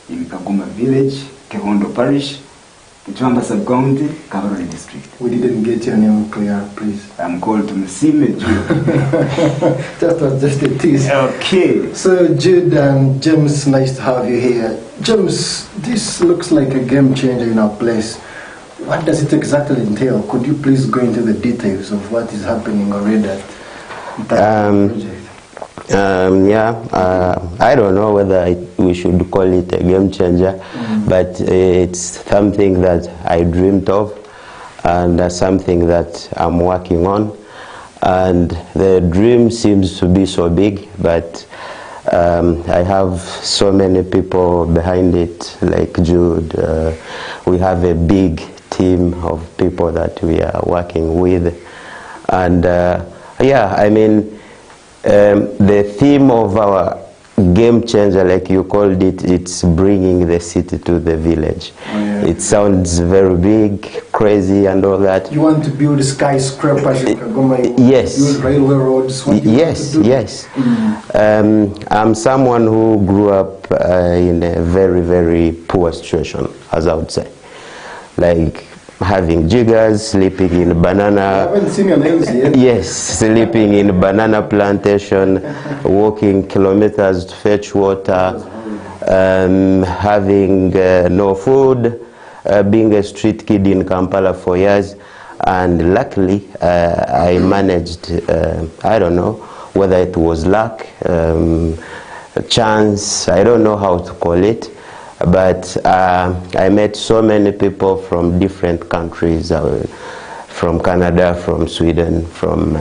in Kaguma Village, Kehondo Parish, Kichwamba Sub-County, Kabarole District. We didn't get your name clear, please. I'm called Mesime Jude. That was just a tease. Okay. So Jude and James, nice to have you here. James, this looks like a game changer in our place. What does it exactly entail? Could you please go into the details of what is happening already at that project? I don't know whether we should call it a game changer, but it's something that I dreamed of and something that I'm working on. And the dream seems to be so big, but I have so many people behind it, like Jude. We have a big team of people that we are working with. And the theme of our game changer, like you called it, it's bringing the city to the village. Oh, yeah. It sounds very big, crazy and all that. You want to build skyscrapers in Kagoma? Yes. Build railway roads? Yes. I'm someone who grew up in a very, very poor situation, as I would say. Like having jiggers, sleeping in banana. I haven't seen your nails yet. Yes, sleeping in banana plantation, walking kilometers to fetch water, having no food, being a street kid in Kampala for years. And luckily, I managed, I don't know whether it was luck, chance, I don't know how to call it. But I met so many people from different countries, from Canada, from Sweden, from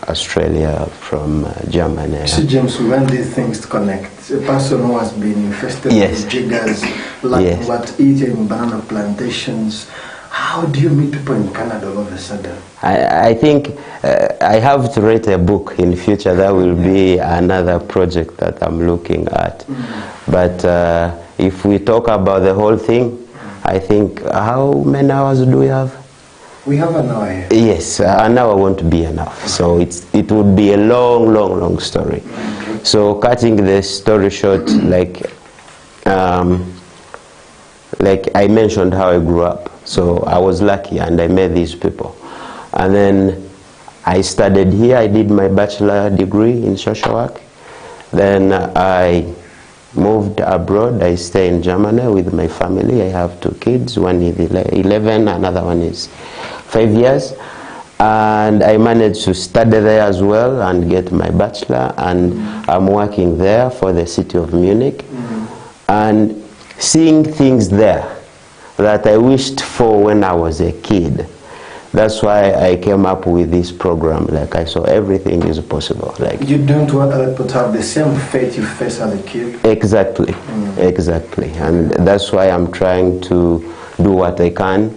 Australia, from Germany. See, James, we want these things to connect. A person who has been infested with jiggers, what eating banana plantations. How do you meet people in Canada all of a sudden? I think I have to write a book in the future. That will be another project that I'm looking at. But if we talk about the whole thing, I think, how many hours do we have? We have an hour here. Yes, an hour won't be enough. So it would be a long story. So cutting the story short, like I mentioned how I grew up. So I was lucky and I met these people. And then I studied here. I did my bachelor degree in social work. Then I moved abroad. I stay in Germany with my family. I have 2 kids. One is 11, another one is 5 years. And I managed to study there as well and get my bachelor. And I'm working there for the city of Munich. And seeing things there that I wished for when I was a kid. That's why I came up with this program. Like I saw everything is possible. Like you don't want other people to have the same fate you face as a kid. Exactly, exactly. And that's why I'm trying to do what I can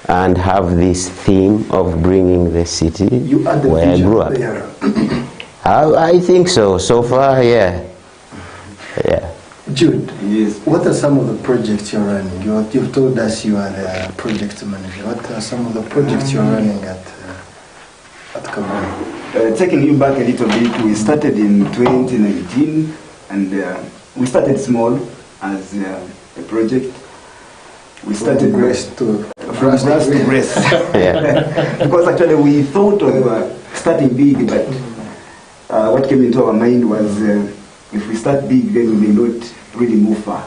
and have this theme of bringing the city where I grew up. I think so. So far, yeah. Jude, yes. What are some of the projects you're running? You've told us you are the project manager. What are some of the projects you're running at Kagoma? Taking you back a little bit, we started in 2019 and we started small as a project. We started from grass to grace. Because actually we thought of starting big, but what came into our mind was if we start big, then we may not really move far.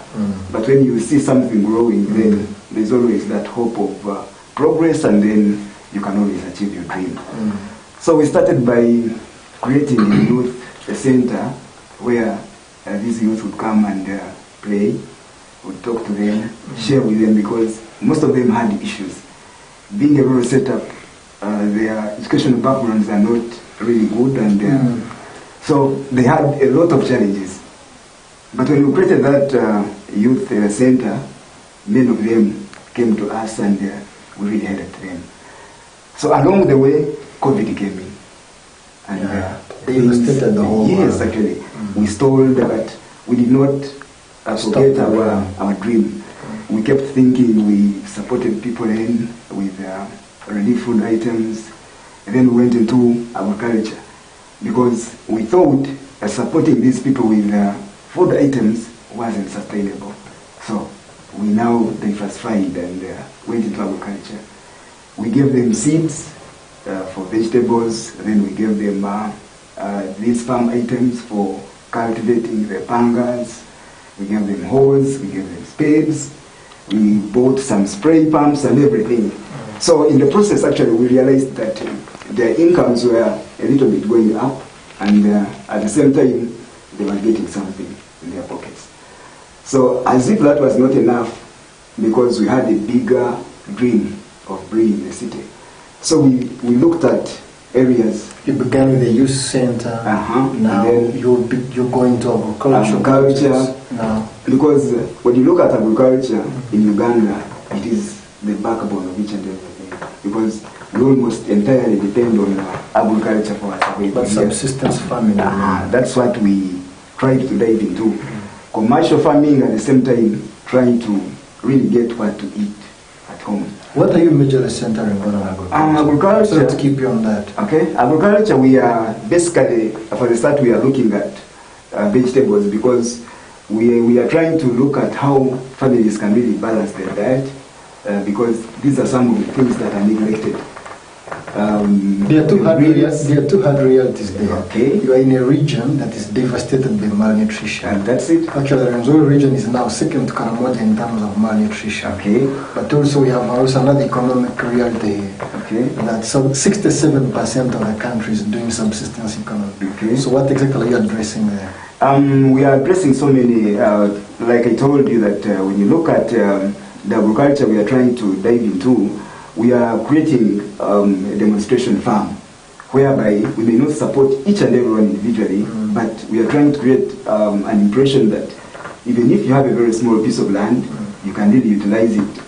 But when you see something growing, then there's always that hope of progress, and then you can always achieve your dream. So we started by creating a youth center where these youth would come and play, would talk to them, share with them, because most of them had issues. Being a rural setup, their educational backgrounds are not really good, and so they had a lot of challenges. But when we created that youth center, many of them came to us and we really helped them. So along the way, COVID came in. And they devastated the whole Yes, world. actually. We stalled, but we did not forget our dream. We kept thinking, we supported people in with relief food items, and then we went into agriculture. Because we thought supporting these people with food items wasn't sustainable. So we now diversified and went into agriculture. We gave them seeds for vegetables, then we gave them these farm items for cultivating the pangas. We gave them hoes, we gave them spades, we bought some spray pumps and everything. So in the process, actually, we realized that their incomes were a little bit going up, and at the same time, they were getting something in their pockets. So as if that was not enough, because we had a bigger dream of bringing the city. So we looked at areas. You began with the youth center. Now you're going to agriculture. Now, because when you look at agriculture in Uganda, it is the backbone of each and everything. Because we almost entirely depend on agriculture for our survival. But subsistence farming. That's what we tried to dive into. Commercial farming, at the same time trying to really get what to eat at home. What are you majorly centering on agriculture? Agriculture. So to keep you on that. Okay, agriculture, we are basically, for the start, we are looking at vegetables, because we are trying to look at how families can really balance their diet, because these are some of the things that are neglected. There are two hard realities there. Okay. You are in a region that is devastated by malnutrition. And that's it. Actually, the Rwenzori region is now second to Karamoja in terms of malnutrition. Okay. But also we have another economic reality here. Okay. That 67% of the country is doing subsistence economy. Okay. So what exactly are you addressing there? We are addressing so many, like I told you, that when you look at the agriculture we are trying to dive into, we are creating a demonstration farm, whereby we may not support each and everyone individually, but we are trying to create an impression that even if you have a very small piece of land, you can really utilize it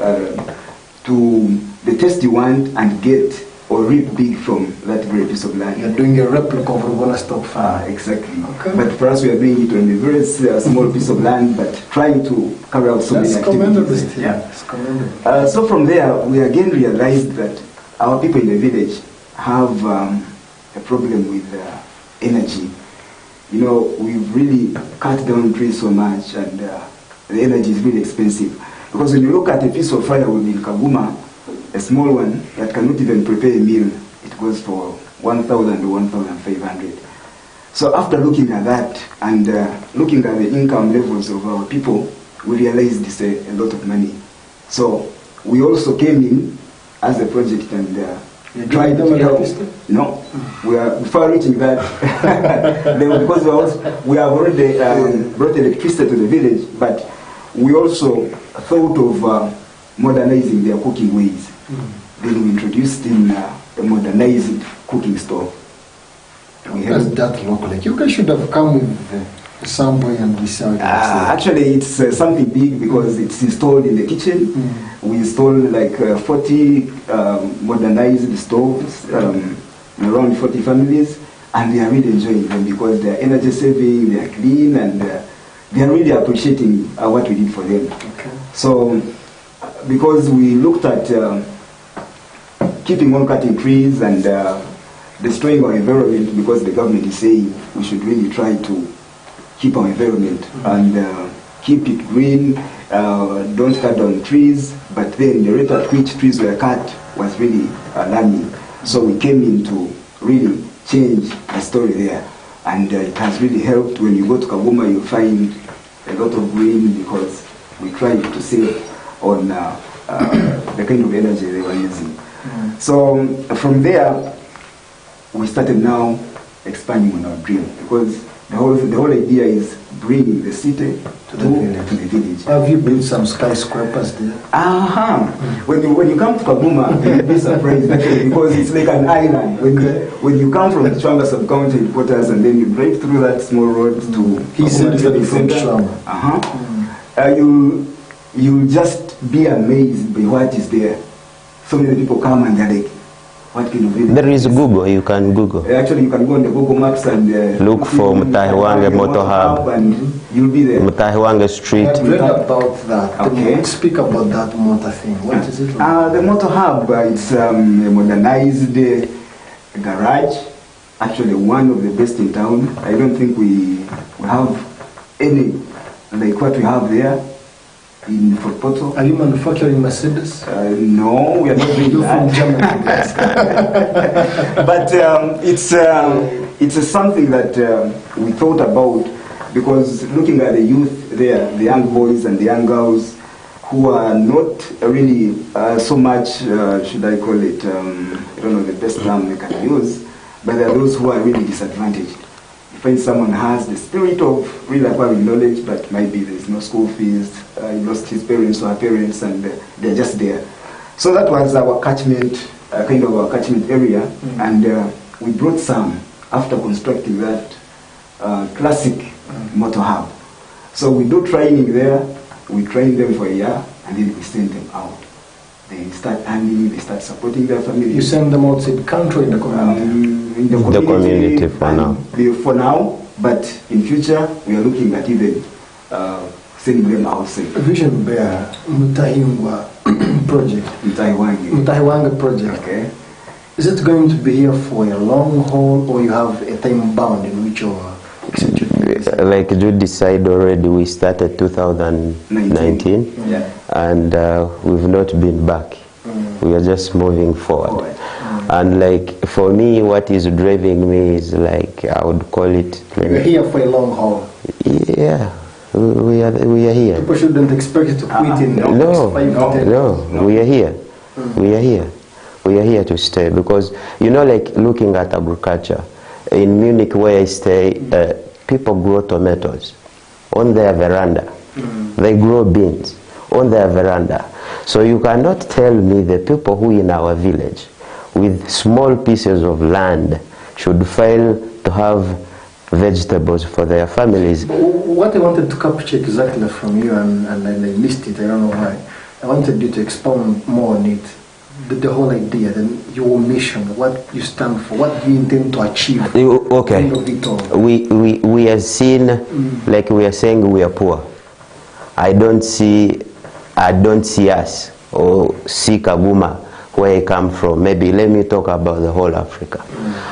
to the taste you want and get or reap big from that very piece of land. You're doing a replica of Rubona stock farm. Exactly. Okay. But for us, we are doing it on a very small piece of land, but trying to carry out so many activities. Yeah. It's commendable. So from there, we again realized that our people in the village have a problem with energy. You know, we've really cut down trees so much, and the energy is really expensive. Because when you look at a piece of firewood in Kaguma, a small one that cannot even prepare a meal, it goes for 1,000 to 1,500. So after looking at that and looking at the income levels of our people, we realized it's a lot of money. So we also came in as a project and tried to help. No, we are far reaching that. Because we have already brought electricity to the village, but we also thought of modernizing their cooking ways. Then we introduced in a modernized cooking stove. What does that look like? You guys should have come with a sample and we saw it. Actually, it's something big because it's installed in the kitchen. We installed like 40 modernized stoves, around 40 families, and they are really enjoying them because they are energy saving, they are clean, and they are really appreciating what we did for them. Okay. So, because we looked at keeping on cutting trees and destroying our environment, because the government is saying we should really try to keep our environment and keep it green, don't cut down trees, but then the rate at which trees were cut was really alarming. So we came in to really change the story there, and it has really helped. When you go to Kaguma, you find a lot of green because we tried to save on the kind of energy they were using. So from there, we started now expanding on our dream, because the whole idea is bringing the city to the village. Have you built some skyscrapers there? When you come to Kaguma, you'll be surprised actually, because it's like an island. When you come from the Chwanga sub-county headquarters and then you drive through that small road to He said from Chwanga. You'll just be amazed by what is there. So many people come and they're like, what kind of village? There is Google, you can Google. Actually, you can go on the Google Maps and look for Mutahiwange Motor Hub, and you'll be there. Mutahiwange Street. I've read about that. Okay. Speak about that motor thing. What is it? The Motor Hub, it's a modernized garage. Actually, one of the best in town. I don't think we have any like what we have there. in Fort Portal. Are you manufacturing Mercedes? No, we are not doing You're from that. Germany, yes. But it's something that we thought about, because looking at the youth there, the young boys and the young girls who are not really so much, should I call it, I don't know the best term we can use, but there are those who are really disadvantaged. You find someone has the spirit of really acquiring knowledge, but maybe there's no school fees, he lost his parents or her parents, and they're just there. So that was our catchment, kind of our catchment area, and we brought some after constructing that classic motor hub. So we do training there, we train them for a year, and then we send them out. They start earning, they start supporting their family. You send them outside the country, in the community? In the community for now. For now, but in future, we are looking at even sending them outside. Vision Bear Mutahingwa project. Mutahiwange project. Okay. Is it going to be here for a long haul, or you have a time bound in which you're executing? Like Jude decided already, we started 2019, Yeah. and we've not been back. We are just moving forward. And like for me, what is driving me is like, I would call it. You're here for a long haul. Yeah, we are here. People shouldn't expect you to quit in the next 5 to 10 years. No, we are here. We are here. We are here to stay, because, you know, like looking at agriculture, in Munich where I stay, people grow tomatoes on their veranda. They grow beans on their veranda. So you cannot tell me the people who in our village with small pieces of land should fail to have vegetables for their families. What I wanted to capture exactly from you, and I missed it, I don't know why. I wanted you to expound more on it. The whole idea, then your mission, what you stand for, what you intend to achieve. Okay. End of it all. We are seen, like we are saying, we are poor. I don't see us or see Kaguma where I come from. Maybe let me talk about the whole Africa.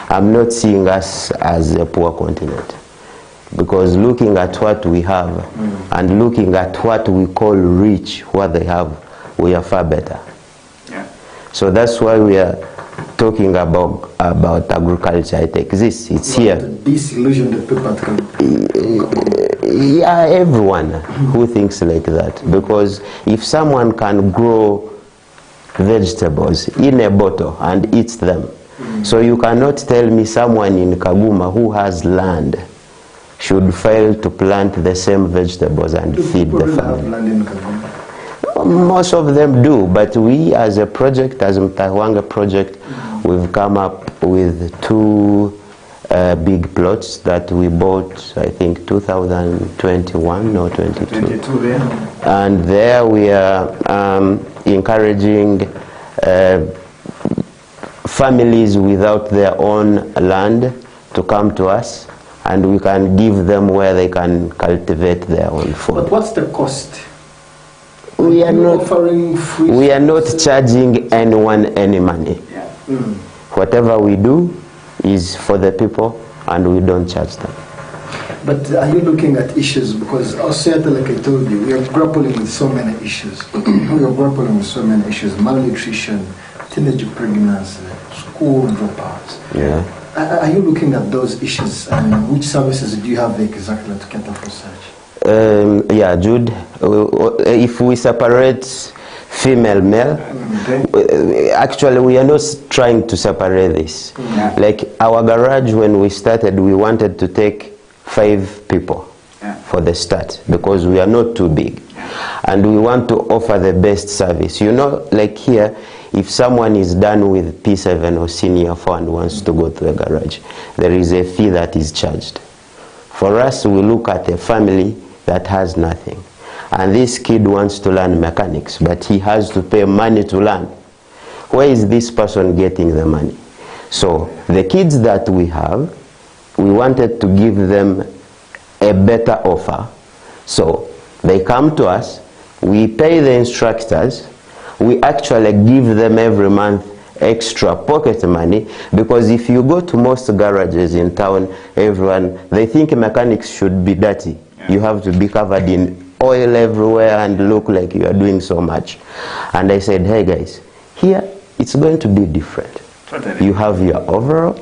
I'm not seeing us as a poor continent, because looking at what we have and looking at what we call rich, what they have, we are far better. So that's why we are talking about agriculture. It exists. It's here. Disillusion the people. Yeah, everyone who thinks like that. Because if someone can grow vegetables in a bottle and eats them, so you cannot tell me someone in Kaguma who has land should fail to plant the same vegetables and feed the family. Most of them do, but we as a project, as Mutahiwange project, we've come up with 2 big plots that we bought, I think 2021 or 22. 22 there. And there we are encouraging families without their own land to come to us, and we can give them where they can cultivate their own food. But what's the cost? We are not offering free. We are not charging anyone any money. Yeah. Whatever we do is for the people, and we don't charge them. But are you looking at issues? Because also, like I told you, we are grappling with so many issues. We are grappling with so many issues: malnutrition, teenage pregnancy, school dropouts. Yeah. Are you looking at those issues, and which services do you have exactly to cater for such? Yeah, Jude, if we separate female, male, actually we are not trying to separate this. Like our garage, when we started, we wanted to take 5 people for the start, because we are not too big. And we want to offer the best service. You know, like here, if someone is done with P7 or senior 4 and wants to go to a garage, there is a fee that is charged. For us, we look at a family that has nothing, and this kid wants to learn mechanics, but he has to pay money to learn. Where is this person getting the money? So the kids that we have, we wanted to give them a better offer. So they come to us, we pay the instructors, we actually give them every month extra pocket money, because if you go to most garages in town, everyone, they think mechanics should be dirty. You have to be covered in oil everywhere and look like you are doing so much. And I said, hey guys, here it's going to be different. You have your overall,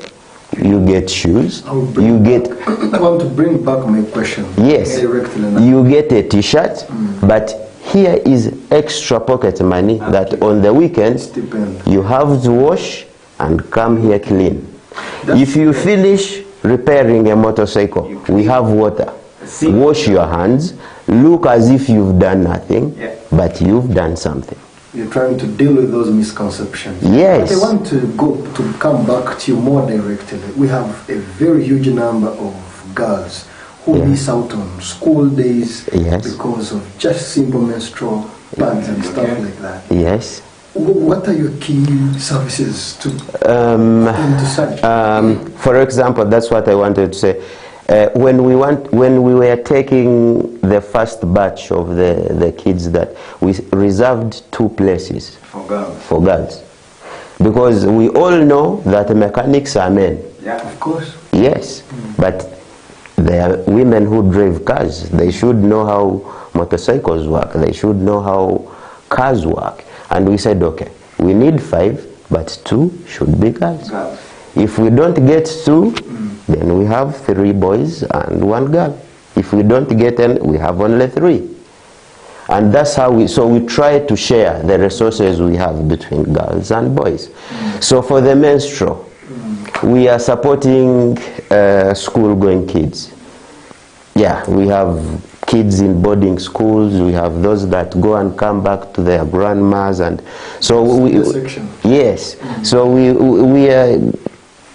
you get shoes, you get... I want to bring back my question. Yes, you get a t-shirt, but here is extra pocket money that on the weekends you have to wash and come here clean. If you finish repairing a motorcycle, we have water. Wash your hands, look as if you've done nothing, but you've done something. You're trying to deal with those misconceptions. Yes. But I want to come back to you more directly. We have a very huge number of girls who miss out on school days because of just simple menstrual pads and stuff like that. Yes. What are your key services to such? For example, that's what I wanted to say. When we were taking the first batch of the kids, that we reserved 2 places for girls, because we all know that mechanics are men. Yeah, of course. Yes, but there are women who drive cars. They should know how motorcycles work. They should know how cars work. And we said, okay, we need 5, but 2 should be girls. If we don't get 2, then we have 3 boys and 1 girl. If we don't get any, we have only 3. And that's how we try to share the resources we have between girls and boys. So for the menstrual, we are supporting school-going kids. Yeah, we have kids in boarding schools, we have those that go and come back to their grandmas, and so so we are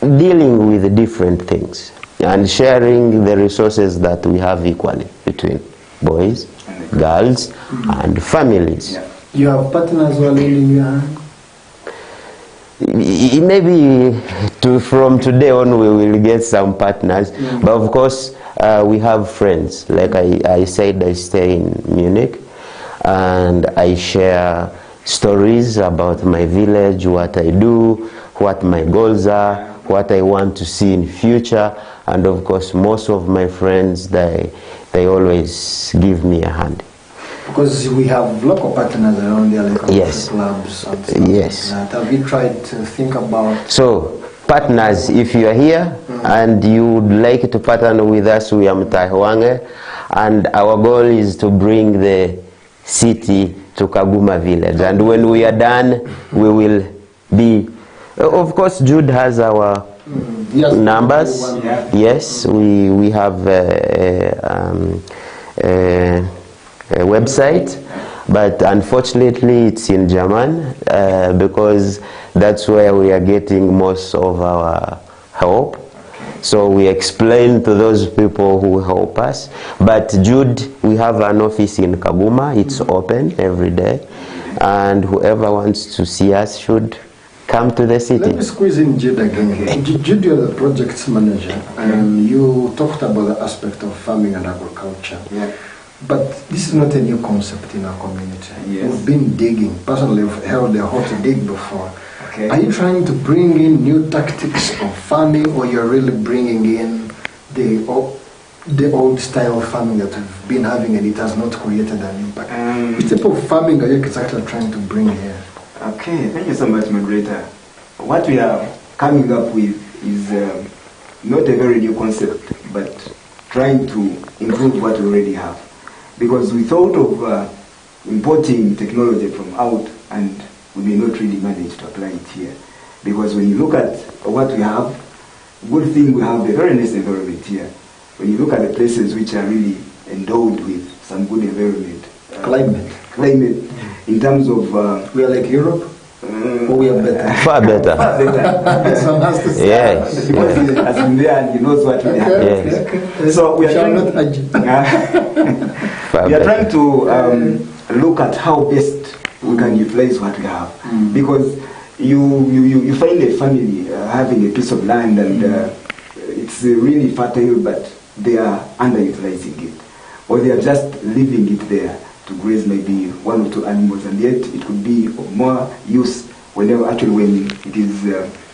dealing with different things and sharing the resources that we have equally between boys, girls, and families. You have partners who are leading your hand? Maybe from today on we will get some partners, but of course we have friends. Like I said, I stay in Munich and I share stories about my village, what I do, what my goals are, what I want to see in future, and of course most of my friends, they always give me a hand. Because we have local partners around there, like clubs and stuff like that. Have you tried to think about... So, partners, if you are here and you would like to partner with us, we are Mtaihwange, and our goal is to bring the city to Kaguma village. And when we are done, we will be... Of course, Jude has our numbers. Yes, we have a website, but unfortunately it's in German because that's where we are getting most of our help. So we explain to those people who help us. But Jude, we have an office in Kaguma. It's open every day, and whoever wants to see us should come to the city. Let me squeeze in Jude again. Jude, you're the project manager, and you talked about the aspect of farming and agriculture. But this is not a new concept in our community. We've been digging. Personally, I've held a hot dig before. Are you trying to bring in new tactics of farming, or you're really bringing in the old style of farming that we've been having and it has not created an impact? Which type of farming are you exactly trying to bring here? Okay, thank you so much, moderator. What we are coming up with is not a very new concept, but trying to improve what we already have. Because we thought of importing technology from out, and we may not really manage to apply it here. Because when you look at what we have, good thing we have a very nice environment here. When you look at the places which are really endowed with some good environment, climate, in terms of we are like Europe. Or we are better. Far better. Someone has to say. Yes. Because he has been there and he knows what we have. Yes. So we are trying to look at how best we can utilize what we have. Because you find a family having a piece of land and it's really fertile, but they are underutilizing it, or they are just leaving it there to graze maybe 1 or 2 animals, and yet it could be of more use when it is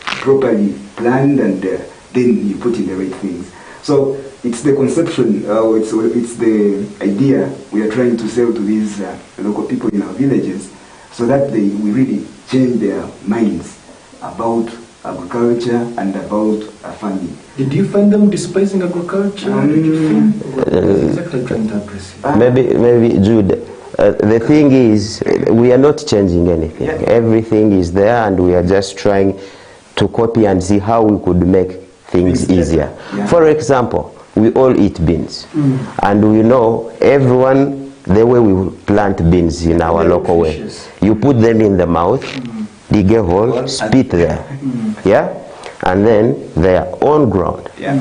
properly planned and then you put in the right things. So it's the conception, it's the idea we are trying to sell to these local people in our villages, so that we really change their minds about agriculture and about farming. Did you find them despising agriculture? Did you feel? What are exactly trying to address it? Maybe Jude. The thing is, we are not changing anything. Yeah. Everything is there, and we are just trying to copy and see how we could make things easier. Yeah. For example, we all eat beans, and we know everyone the way we plant beans in our local way. You put them in the mouth, dig a hole, spit there, yeah, and then they are on ground. Yeah.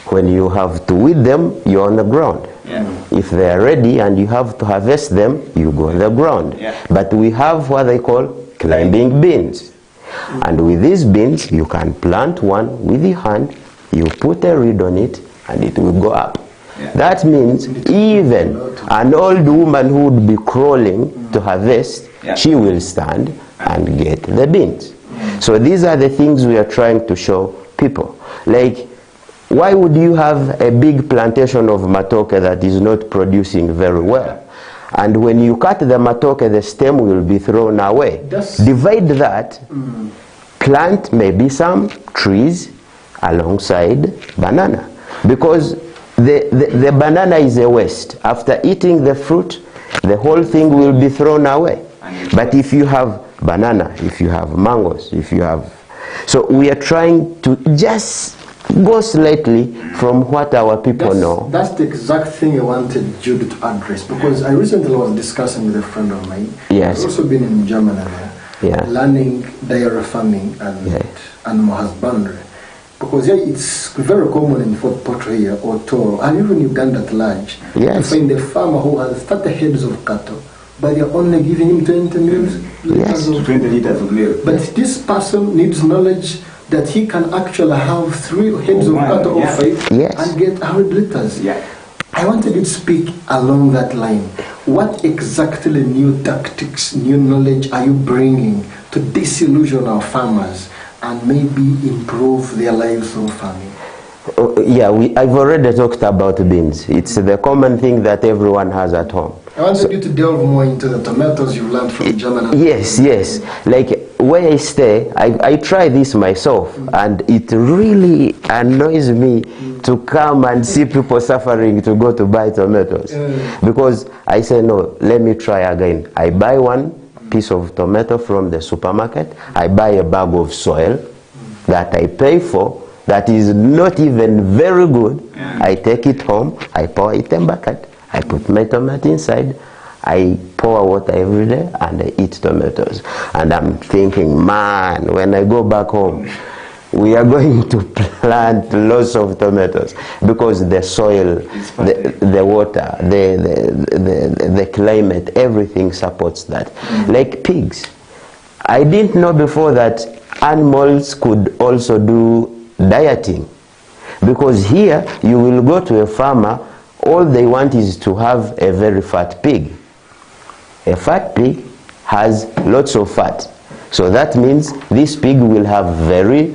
When you have to weed them, you're on the ground. Yeah. If they are ready and you have to harvest them, you go on the ground. Yeah. But we have what they call climbing beans. And with these beans, you can plant one with your hand, you put a reed on it, and it will go up. Yeah. That means even an old woman who would be crawling to harvest, Yeah. she will stand and get the beans. So these are the things we are trying to show people. Like, why would you have a big plantation of matoke that is not producing very well? And when you cut the matoke, the stem will be thrown away. Divide that, plant maybe some trees alongside banana. Because the banana is a waste. After eating the fruit, the whole thing will be thrown away. But if you have banana, if you have mangoes, if you have... So we are trying to just go slightly from what our people know. That's the exact thing I wanted Jude to address, because I recently was discussing with a friend of mine. Yes. I've also been in Germany there, learning dairy farming and animal husbandry. Because it's very common in Fort Portal here, or Toro, and even Uganda at large, to find a farmer who has 30 heads of cattle, but they're only giving him 20 liters of 20 liters of milk. But this person needs knowledge that he can actually have 3 heads of cattle or 5 and get 100 liters. Yeah. I wanted you to speak along that line. What exactly new tactics, new knowledge are you bringing to disillusion our farmers and maybe improve their lives through farming? I've already talked about beans. It's the common thing that everyone has at home. I wanted you to delve more into the tomatoes you learned from Germany. Yes. Like where I stay, I try this myself, and it really annoys me to come and see people suffering to go to buy tomatoes. Because I say, no, let me try again. I buy one piece of tomato from the supermarket, I buy a bag of soil that I pay for, that is not even very good. I take it home, I pour it in a bucket, I put my tomato inside, I pour water every day, and I eat tomatoes. And I'm thinking, man, when I go back home, we are going to plant lots of tomatoes, because the soil, the water, the climate, everything supports that. Like pigs. I didn't know before that animals could also do dieting, because here you will go to a farmer, all they want is to have a very fat pig. A fat pig has lots of fat, so that means this pig will have very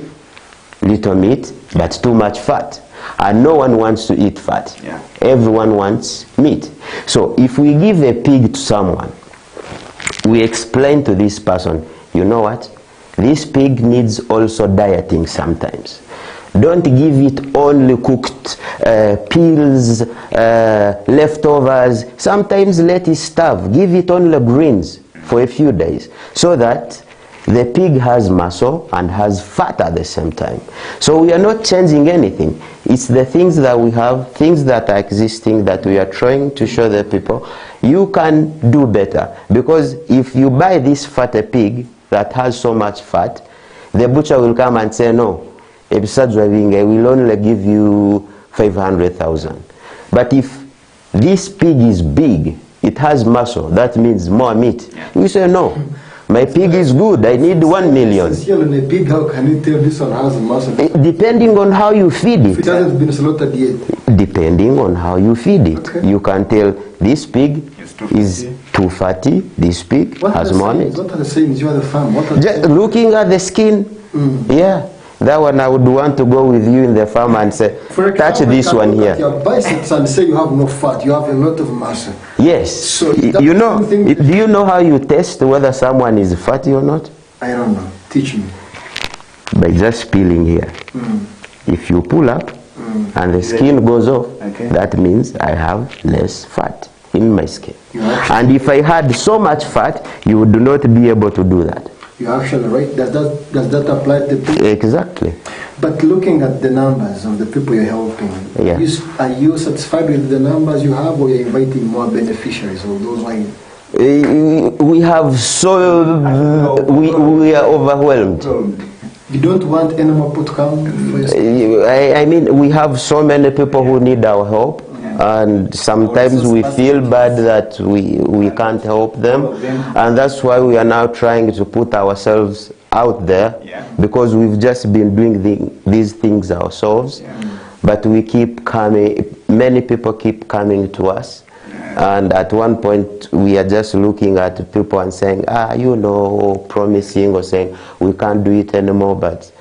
little meat but too much fat, and no one wants to eat fat. Everyone wants meat. So if we give a pig to someone, we explain to this person, you know what, this pig needs also dieting sometimes. Don't give it only cooked peels, leftovers. Sometimes let it starve. Give it only greens for a few days, so that the pig has muscle and has fat at the same time. So we are not changing anything. It's the things that we have, things that are existing, that we are trying to show the people. You can do better, because if you buy this fatter pig that has so much fat, the butcher will come and say, no, besides driving, I will only give you 500,000. But if this pig is big, it has muscle, that means more meat. You say, no, my pig is good, I need 1 million. A pig, how can you tell this one has muscle? Depending on how you feed it. If it hasn't been slaughtered yet. Depending on how you feed it. You can tell this pig is too fatty, this pig has more meat. What are the sayings? You are the farm. Just looking at the skin, That one I would want to go with you in the farm and say, touch this one here. Your biceps and say you have no fat, you have a lot of muscle. Yes. So you know, do you know how you test whether someone is fatty or not? I don't know. Teach me. By just peeling here. If you pull up and the skin goes off, that means I have less fat in my skin. And if I had so much fat, you would not be able to do that. You're actually right. Does that apply to people? Exactly. But looking at the numbers of the people you're helping, Yeah. are you satisfied with the numbers you have, or you're inviting more beneficiaries, or those who We have we are overwhelmed. You don't want any more people to come? I mean, we have so many people who need our help. And sometimes we feel bad that we can't help them, and that's why we are now trying to put ourselves out there, because we've just been doing these things ourselves, but we keep coming, many people keep coming to us, and at one point we are just looking at people and saying, you know, promising or saying we can't do it anymore, but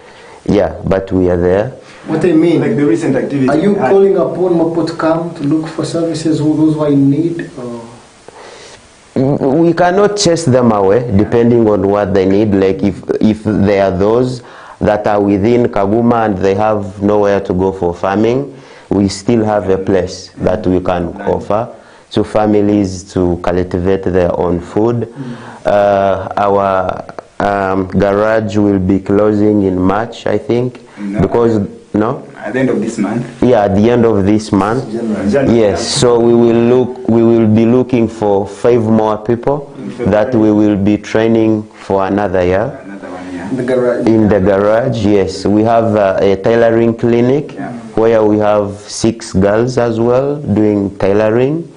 but we are there. What I mean, like the recent activity. Are you calling upon more people to come to look for services who those who are in need? Or? We cannot chase them away depending on what they need. Like if there are those that are within Kaguma and they have nowhere to go for farming, we still have a place that we can offer to families to cultivate their own food. Our garage will be closing in March, I think, because at the end of this month. Yeah, at the end of this month. January. Yes. So we will be looking for 5 more people that we will be training for another year. Another 1 year. In the garage, yes. We have a tailoring clinic where we have 6 girls as well doing tailoring,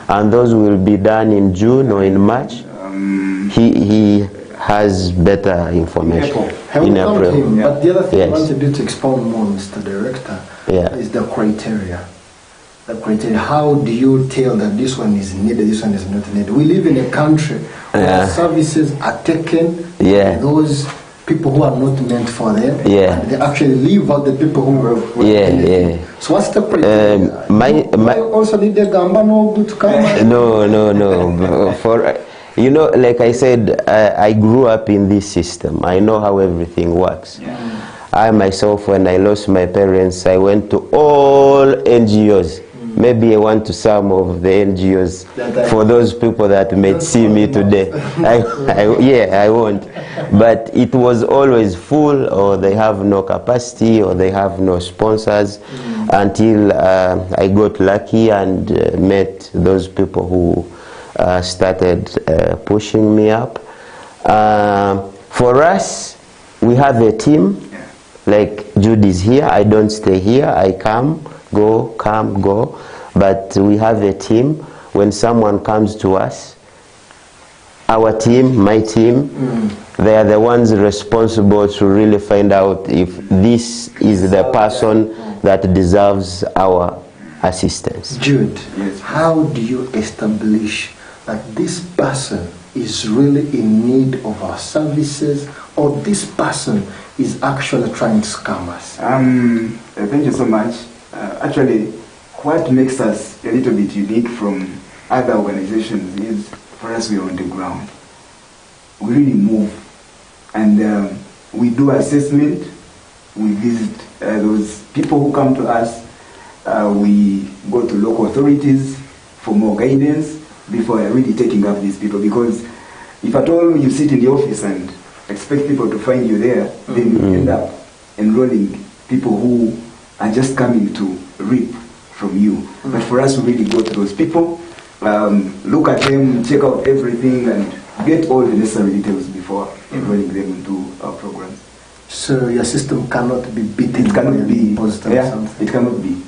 and those will be done in June or in March. He has better information in April. But the other thing I wanted you to expound more, Mr. Director, is the criteria. The criteria. How do you tell that this one is needed, this one is not needed? We live in a country where services are taken, those people who are not meant for them, and they actually leave out the people who were intended. So what's the criteria? Also need the Gambano to come? No. You know, like I said, I grew up in this system. I know how everything works. I myself, when I lost my parents, I went to all NGOs. Maybe I went to some of the NGOs for those people that may see me today. I won't. But it was always full, or they have no capacity, or they have no sponsors, until I got lucky and met those people who started pushing me up. For us, we have a team. Like Judy's here, I don't stay here, I come, go. But we have a team. When someone comes to us, our team, my team, they are the ones responsible to really find out if this is the person that deserves our assistance. Jude, how do you establish that this person is really in need of our services, or this person is actually trying to scam us? Thank you so much. Actually, what makes us a little bit unique from other organizations is, for us, we're on the ground. We really move, and we do assessment. We visit those people who come to us. We go to local authorities for more guidance before really taking up these people, because if at all you sit in the office and expect people to find you there, then you end up enrolling people who are just coming to reap from you. But for us, we really go to those people, look at them, check out everything, and get all the necessary details before enrolling them into our programs. So your system cannot be beaten. It cannot be. Something. It cannot be.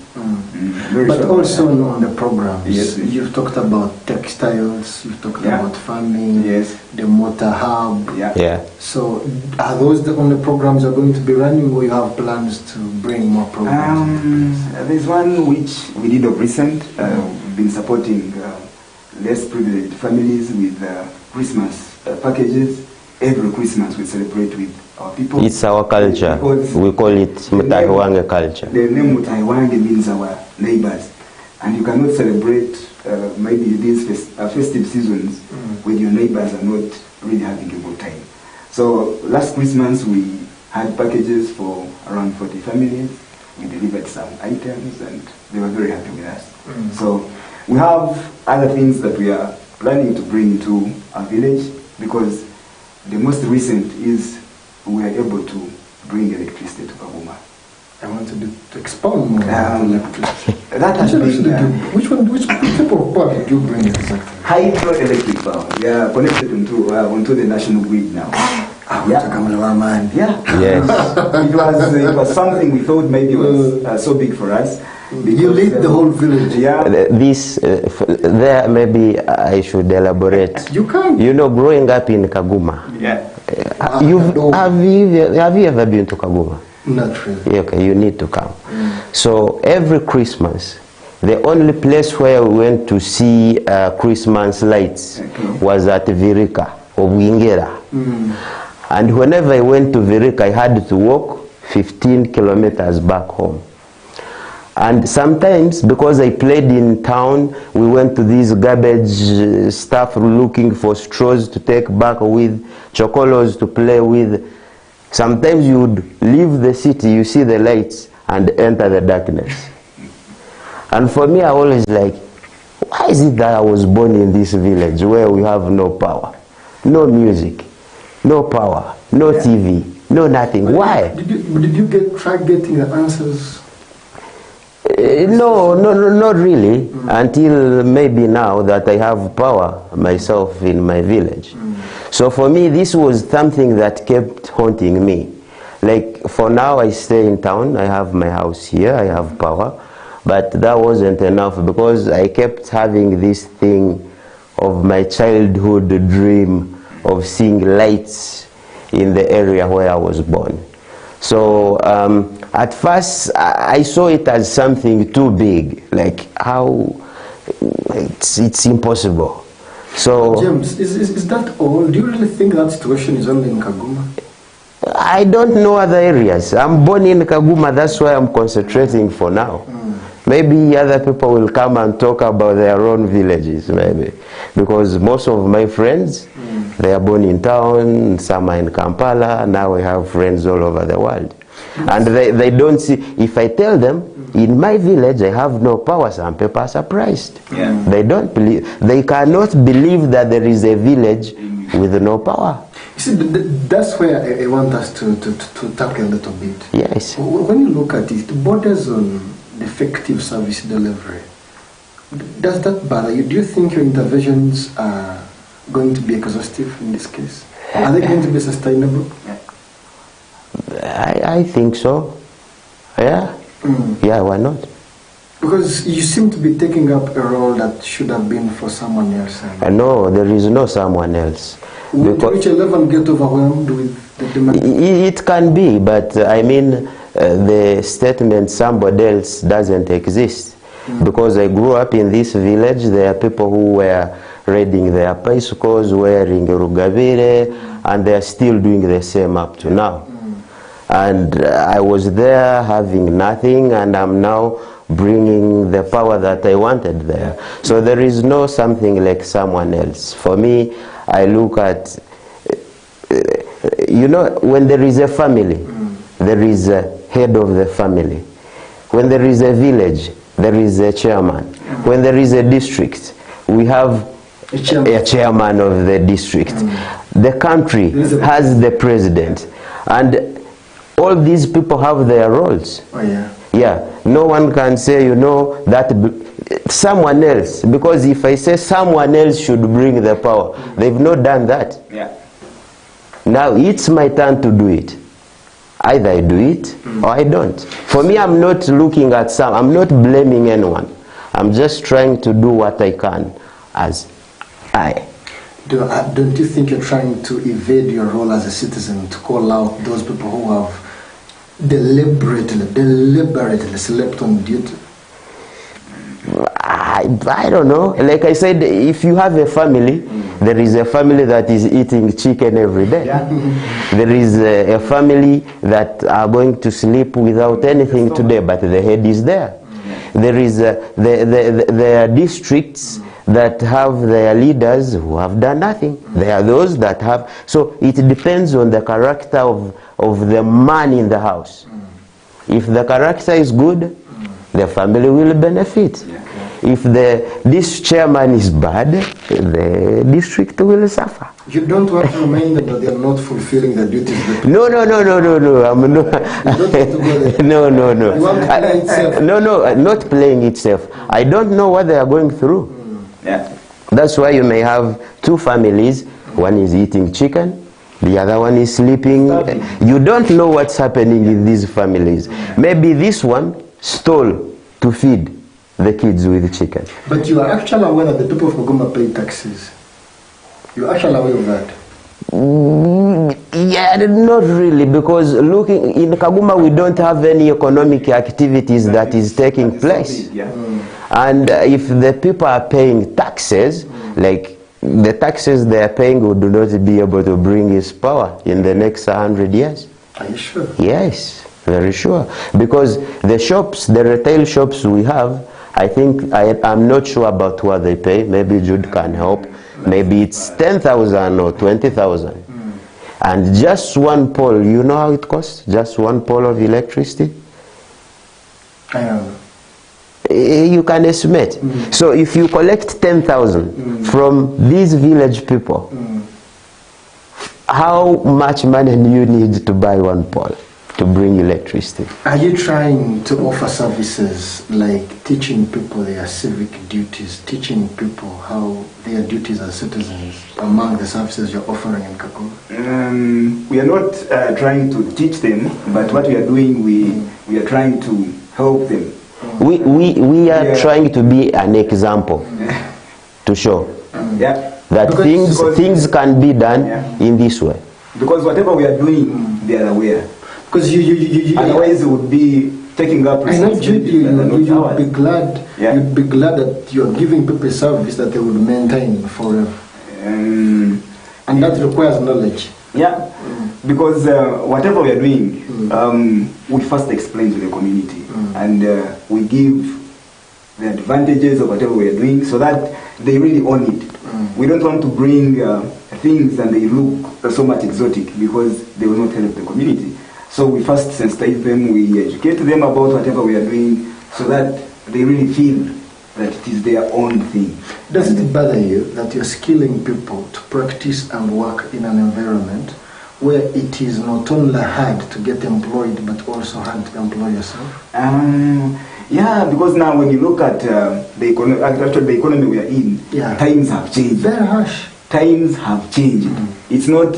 But also on the programs, you've talked about textiles, you've talked about farming, the motor hub. So are those the only programs you're going to be running, or you have plans to bring more programs? There's one which we did of recent. We've been supporting less privileged families with Christmas packages every Christmas we celebrate with our people. It's our culture. We call it Mutahiwange culture. The name Mutahiwange means our neighbors. And you cannot celebrate maybe these festive seasons when your neighbors are not really having a good time. So last Christmas we had packages for around 40 families. We delivered some items and they were very happy with us. So we have other things that we are planning to bring to our village, because the most recent is we are able to bring electricity to Kaguma. I wanted to expound more on electricity. That has been... which type of power did you bring exactly? Hydroelectric power. We are connected onto the national grid now. Yeah. Yes. It was something we thought maybe was so big for us. You lead the whole village. Yeah. There maybe I should elaborate. You can. You know, growing up in Kaguma. Yeah. Have you ever been to Kaguma? Not really. Okay, you need to come. So every Christmas, the only place where we went to see Christmas lights was at Virika of Wingera. And whenever I went to Virika, I had to walk 15 kilometers back home. And sometimes, because I played in town, we went to these garbage stuff looking for straws to take back with, chocolos to play with. Sometimes you would leave the city, you see the lights, and enter the darkness. And for me, I always like, why is it that I was born in this village where we have no power, no music, no power, no TV, no nothing? But why? Did you try getting the answers? No, not really. Until maybe now that I have power myself in my village. So for me, this was something that kept haunting me. Like for now, I stay in town. I have my house here. I have power. But that wasn't enough, because I kept having this thing of my childhood dream of seeing lights in the area where I was born. So at first I saw it as something too big, like how it's impossible. So James, is that all? Do you really think that situation is only in Kaguma? I don't know other areas. I'm born in Kaguma, that's why I'm concentrating for now. Maybe other people will come and talk about their own villages, maybe. Because most of my friends, they are born in town, some are in Kampala, now we have friends all over the world. And they don't see, if I tell them, in my village I have no power, some people are surprised. They don't believe, they cannot believe that there is a village with no power. You see, that's where I want us to tackle a little bit. Yes. When you look at it, it borders on effective service delivery. Does that bother you? Do you think your interventions are going to be exhaustive in this case? Are they going to be sustainable? I think so. Yeah. Yeah, why not? Because you seem to be taking up a role that should have been for someone else. No, there is no someone else. Would you reach a level and get overwhelmed with the demand? It can be, but I mean, the statement somebody else doesn't exist. Because I grew up in this village, there are people who were riding their bicycles, wearing rugabire, and they are still doing the same up to now. And I was there having nothing, and I'm now bringing the power that I wanted there. So there is no something like someone else. For me, I look at, you know, when there is a family, there is a head of the family. When there is a village, there is a chairman. When there is a district, we have a chairman of the district. The country has the president. And all these people have their roles. Yeah, no one can say, you know, that someone else, because if I say someone else should bring the power, they've not done that. Now it's my turn to do it. Either I do it or I don't. For me, I'm not looking at I'm not blaming anyone. I'm just trying to do what I can as I. Don't you think you're trying to evade your role as a citizen, to call out those people who have deliberately slept on duty? I don't know. Like I said, if you have a family, There is a family that is eating chicken every day. Yeah. There is a family that are going to sleep without anything today, but the head is there. There is there are districts that have their leaders who have done nothing. There are those that have. So it depends on the character of the man in the house. If the character is good, the family will benefit. If this chairman is bad, the district will suffer. You don't want to remind them that they are not fulfilling their duties. No. I'm not. You don't want to go there. No. You want to play itself. No, not playing itself. I don't know what they are going through. Yeah. That's why you may have two families. One is eating chicken, the other one is sleeping. You don't know what's happening in these families. Maybe this one stole to feed the kids with chicken. But you are actually aware that the people of Kaguma pay taxes. You are actually aware of that. Yeah, not really, because looking in Kaguma we don't have any economic activities that is taking place. And if the people are paying taxes, like the taxes they are paying would not be able to bring his power in the next 100 years. Are you sure? Yes, very sure. Because the shops, the retail shops we have, I think, I'm not sure about what they pay. Maybe Jude can help. Maybe it's 10,000 or 20,000. And just one pole, you know how it costs? Just one pole of electricity? I know. You can estimate. So if you collect 10,000 from these village people, how much money do you need to buy one pole to bring electricity? Are you trying to offer services like teaching people their civic duties, teaching people how their duties as citizens among the services you're offering in Kaguma? We are not trying to teach them, but what we are doing, we are trying to help them. We are trying to be an example to show that things can be done in this way. Because whatever we are doing, they are aware. Because you otherwise it would be taking up responsibility. You'd be glad. You'd be glad that you're giving people a service that they would maintain forever. And that requires knowledge. Yeah, because whatever we are doing, we first explain to the community, and we give the advantages of whatever we are doing, so that they really own it. We don't want to bring things and they look so much exotic, because they will not help the community. So we first sensitize them, we educate them about whatever we are doing, so that they really feel that it is their own thing. Does it bother you that you're skilling people to practice and work in an environment where it is not only hard to get employed, but also hard to employ yourself? Yeah, because now when you look at the economy we are in, times have changed. Very harsh. Times have changed. It's not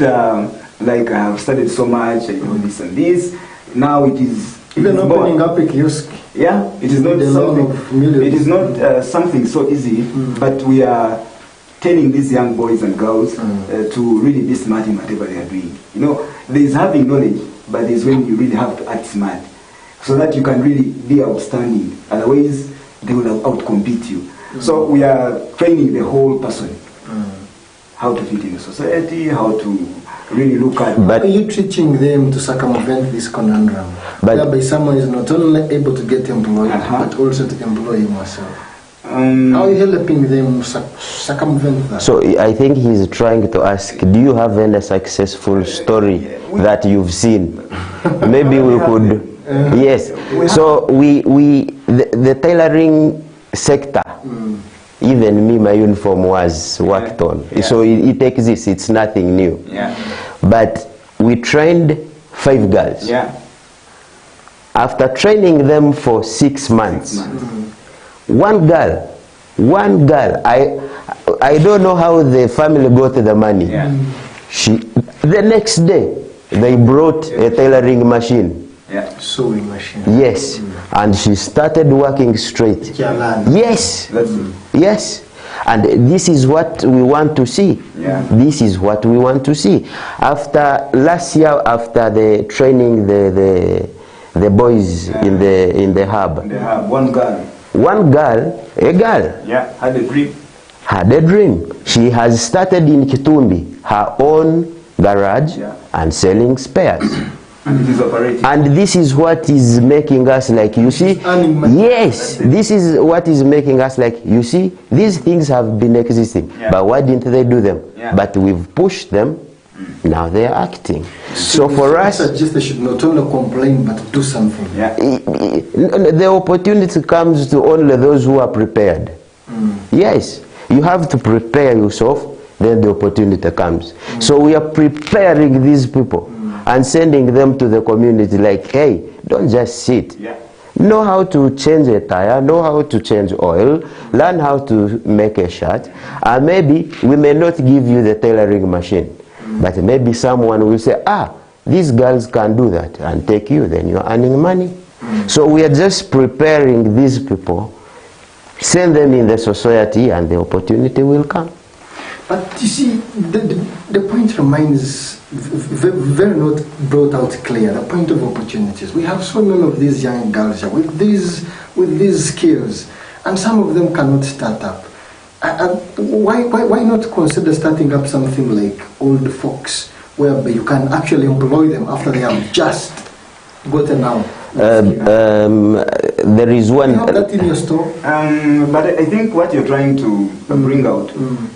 like I have studied so much, I know this and this. Now it is even opening up a kiosk. Yeah, it is not something. It is not something so easy. But we are telling these young boys and girls to really be smart in whatever they are doing. You know, there is having knowledge, but there is when you really have to act smart, so that you can really be outstanding. Otherwise, they will outcompete you. So we are training the whole person how to fit in society, how to really look at. But are you teaching them to circumvent this conundrum, whereby someone is not only able to get employed, but also to employ himself? How are you helping them circumvent that? So I think he's trying to ask, do you have any successful story that you've seen? Maybe we could. Yes. So the tailoring sector, even me, my uniform was worked on. So it exists, it's nothing new. But we trained 5 girls. After training them for 6 months, one girl, I don't know how the family got the money. The next day, they brought a tailoring machine. Sewing machine. Yes, and she started working straight. Yes, yes. And this is what we want to see. This is what we want to see. After last year, after the training, the boys in the hub. One girl. A girl. Had a dream. had a dream. She has started in Kitumbi her own garage and selling spares. And it is operating. And this is what is making us like, you see, yes, this is what is making us like, you see, these things have been existing, but why didn't they do them? But we've pushed them, now they are acting. So for us, just they should not only complain but do something. The opportunity comes to only those who are prepared. Yes, you have to prepare yourself, then the opportunity comes. So we are preparing these people and sending them to the community like, hey, don't just sit. Know how to change a tire, know how to change oil, learn how to make a shirt, and maybe we may not give you the tailoring machine, but maybe someone will say, these girls can do that, and take you, then you're earning money. So we are just preparing these people, send them in the society, and the opportunity will come. But you see, the point remains very not brought out clear. The point of opportunities. We have so many of these young girls here with these skills, and some of them cannot start up. Why not consider starting up something like Old Folks, whereby you can actually employ them after they have just gotten out? There is one. You have that in your store? But I think what you're trying to bring out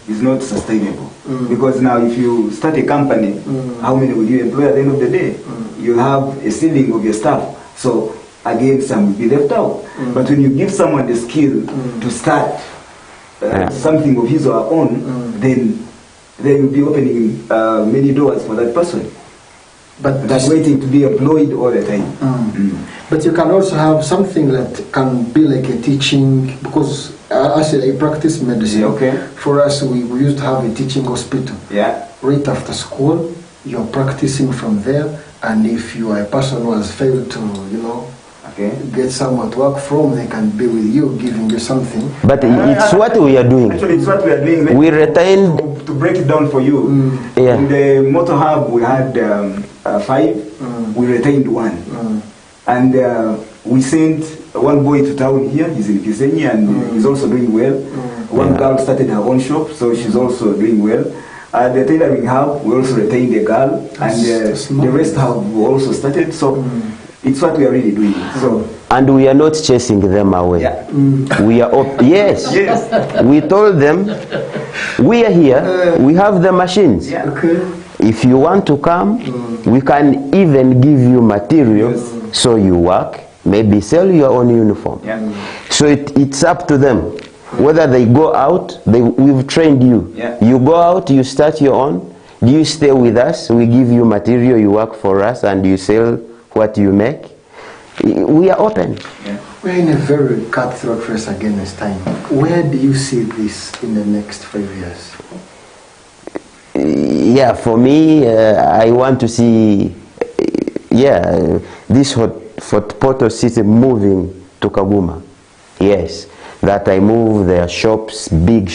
is not sustainable. Because now if you start a company, how many will you employ at the end of the day? You have a ceiling of your staff. So again, some will be left out. But when you give someone the skill to start something of his or her own, then they will be opening many doors for that person. But that's waiting to be employed all the time. But you can also have something that can be like a teaching, because actually I practice medicine. For us, we used to have a teaching hospital. Right after school, you're practicing from there, and if you are a person who has failed to, get someone to work from, they can be with you, giving you something. But it's what we are doing. Actually, it's what we are doing. We retained... To break it down for you, in the motor hub we had 5, we retained 1. And we sent one boy to town here, he's in Kisenyi, and he's also doing well. One girl started her own shop, so she's also doing well. At the tailoring hub, we also retained a girl, and the rest hub we also started, so it's what we are really doing. So. And we are not chasing them away. We are yes. We told them, we are here, we have the machines. If you want to come, we can even give you materials, so you work, maybe sell your own uniform. So it's up to them. Whether they go out, we've trained you. You go out, you start your own. Do you stay with us? We give you material, you work for us, and you sell what you make. We are open. We're in a very cutthroat race against time. Where do you see this in the next 5 years? Yeah, for me, I want to see, this Fort Portal city moving to Kaguma. Yes, that I move their shops, big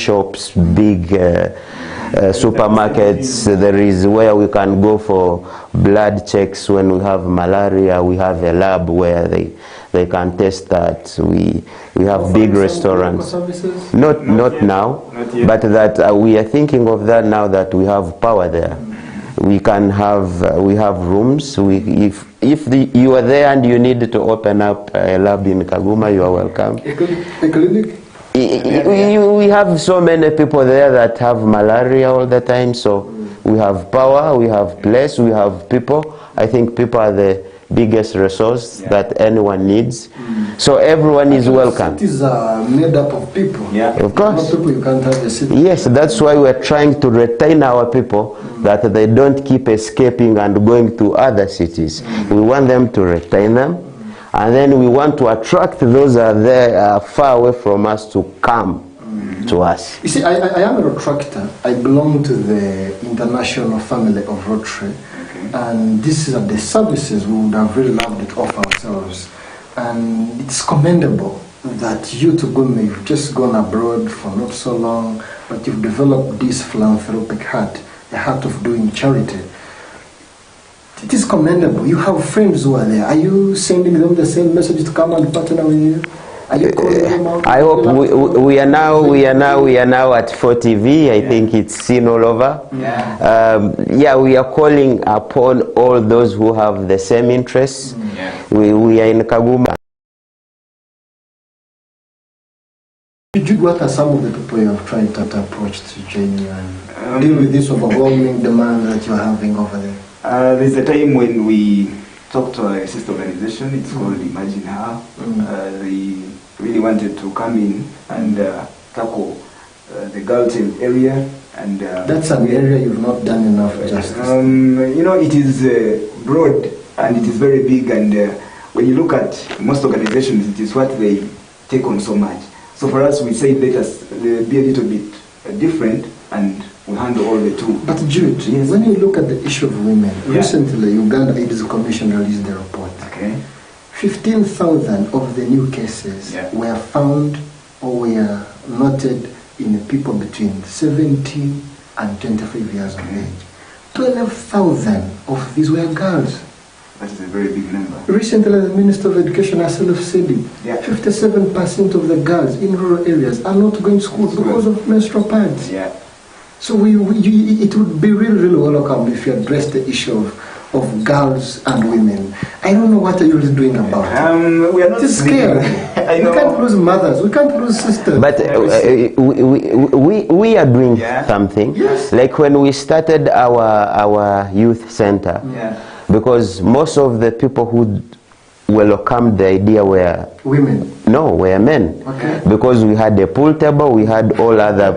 supermarkets. There is where we can go for blood checks when we have malaria. We have a lab where they can test that. We have big restaurants. Not now, but that we are thinking of that now that we have power there. We can have we have rooms. If you are there and you need to open up a lab in Kaguma, you are welcome. A clinic. We have so many people there that have malaria all the time, so we have power, we have place, we have people. I think people are the biggest resource that anyone needs. So everyone is welcome. Cities are made up of people. Of course. Not people you can't have a city. Yes, that's why we're trying to retain our people, that they don't keep escaping and going to other cities. We want them to retain them. And then we want to attract those that are there far away from us to come to us. You see, I am a Rotractor. I belong to the international family of Rotary. And this is the services we would have really loved to offer ourselves. And it's commendable that you to Gome, you've just gone abroad for not so long, but you've developed this philanthropic heart, a heart of doing charity. It is commendable. You have friends who are there. Are you sending them the same message to come and partner with you? Are you calling them out? I hope we are now at 4TV. I think it's seen all over. Yeah. We are calling upon all those who have the same interests. We are in Kaguma. What are some of the people you have tried to approach to join you and deal with this overwhelming demand that you're having over there? There's a time when we talked to a sister organization. It's called Imagine Her. They really wanted to come in and tackle the girl child area. And that's an area you've not done enough justice. It is broad and it is very big. And when you look at most organizations, it is what they take on so much. So for us, we say let us be a little bit different and we handle all the two. But Jude, when you look at the issue of women, recently Uganda AIDS Commission released the report. Okay. 15,000 of the new cases were found or were noted in people between 17 and 25 years of age. 12,000 of these were girls. That is a very big number. Recently, the Minister of Education herself said it. 57% of the girls in rural areas are not going to school because of menstrual pads. So it would be really welcome if you address the issue of girls and women. I don't know what are you really doing about it. We are not scared. We can't lose mothers. We can't lose sisters. But we are doing something. Like when we started our youth center. Because most of the people who welcomed the idea were women. No, were men. Okay. Because we had a pool table, we had all other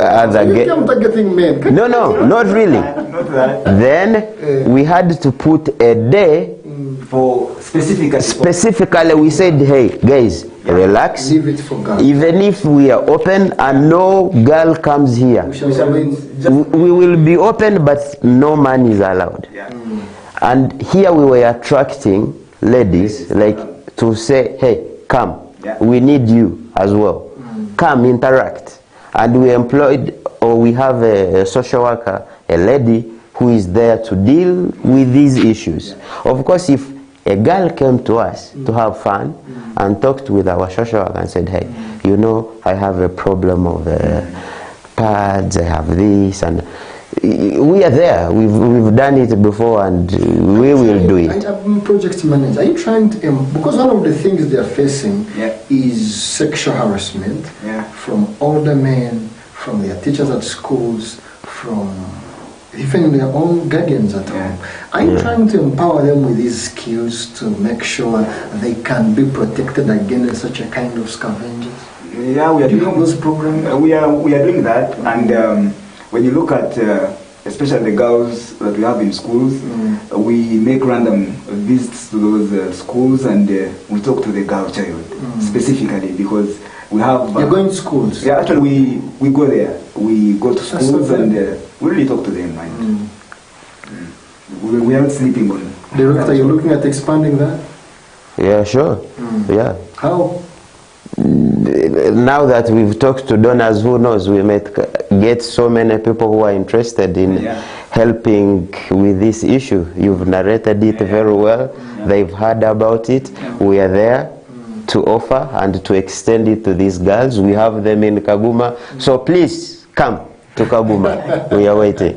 I'm targeting men. No, not really. Not that. Then we had to put a day for specifically. We said, hey guys, relax. Leave it for girls. Even if we are open and no girl comes here, we will be open, but no man is allowed. And here we were attracting ladies, like to say, hey, come, we need you as well. Come, interact. And we employed, or we have a social worker, a lady who is there to deal with these issues. Of course, if a girl came to us to have fun and talked with our social worker and said, hey, I have a problem of pads, I have this, and we are there. We've done it before, and we will do it. I'm project manager. Are you trying to because one of the things they are facing is sexual harassment from older men, from their teachers at schools, from even their own guardians at home. Are you trying to empower them with these skills to make sure they can be protected against such a kind of scavengers? Yeah, we are doing those programs. We are doing that, and when you look at especially the girls that we have in schools, we make random visits to those schools, and we talk to the girl child specifically, because we have... You're going to schools? Yeah, actually we go there. We go to schools and we really talk to them. And we aren't sleeping on... Director, you're looking at expanding that? Yeah, sure. Yeah. How? Now that we've talked to donors, who knows, we might get so many people who are interested in helping with this issue. You've narrated it very well. They've heard about it. We are there to offer and to extend it to these girls. We have them in Kaguma. So please come to Kaguma. We are waiting.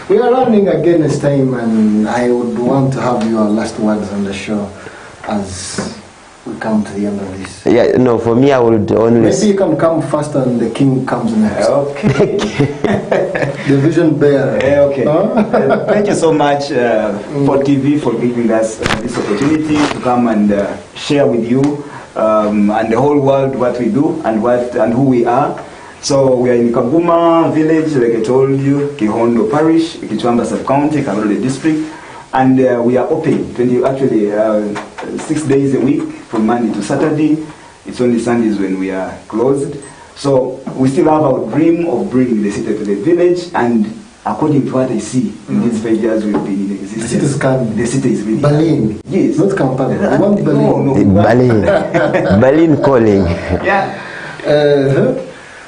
We are running against time, and I would want to have your last words on the show as we come to the end of this. Yeah, no, for me I would only... Maybe you can come first and the king comes next. Okay. The vision bearer. Okay. Thank you so much for TV for giving us this opportunity to come and share with you and the whole world what we do and who we are. So we are in Kaguma village, like I told you, Kihondo Parish, Kichwamba Sub-County, Kabarole District. And we are open 6 days a week from Monday to Saturday. It's only Sundays when we are closed. So we still have our dream of bringing the city to the village, and according to what I see in these 5 years we've been in existence, the city is coming. The city is really Berlin. Yes. Not Kampala. You want Berlin? No. Berlin. Berlin calling. Yeah.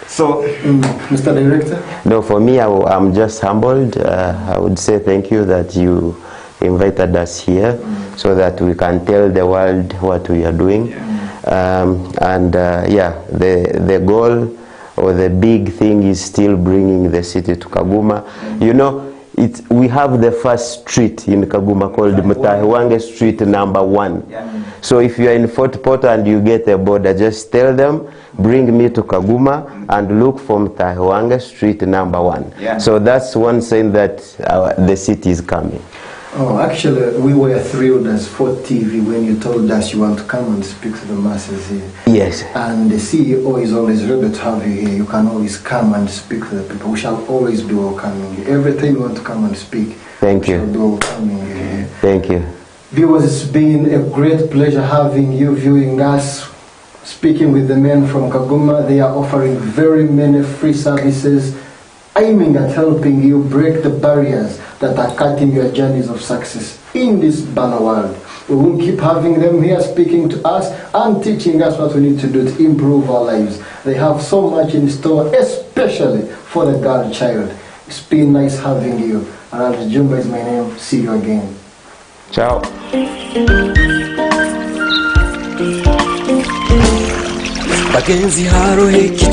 So, Mr. Director? No, for me, I'm just humbled. I would say thank you that you invited us here so that we can tell the world what we are doing. Yeah, the goal or the big thing is still bringing the city to Kaguma. You know, we have the first street in Kaguma called Mutahiwange Street #1. Yeah. So if you are in Fort Portal and you get a border, just tell them, bring me to Kaguma and look for Mutahiwange Street #1. Yeah. So that's one sign that the city is coming. Oh, actually, we were thrilled as Fort TV when you told us you want to come and speak to the masses here. Yes. And the CEO is always ready to have you here. You can always come and speak to the people. We shall always be welcoming you. Every time you want to come and speak, Thank we you. shall be welcoming you here. Thank you. Viewers, it's been a great pleasure having you viewing us, speaking with the men from Kaguma. They are offering very many free services, aiming at helping you break the barriers that are cutting your journeys of success in this banner world. We will keep having them here speaking to us and teaching us what we need to do to improve our lives. They have so much in store, especially for the girl child. It's been nice having you. Arald Jumba is my name. See you again. Ciao. Bagenzi haro heki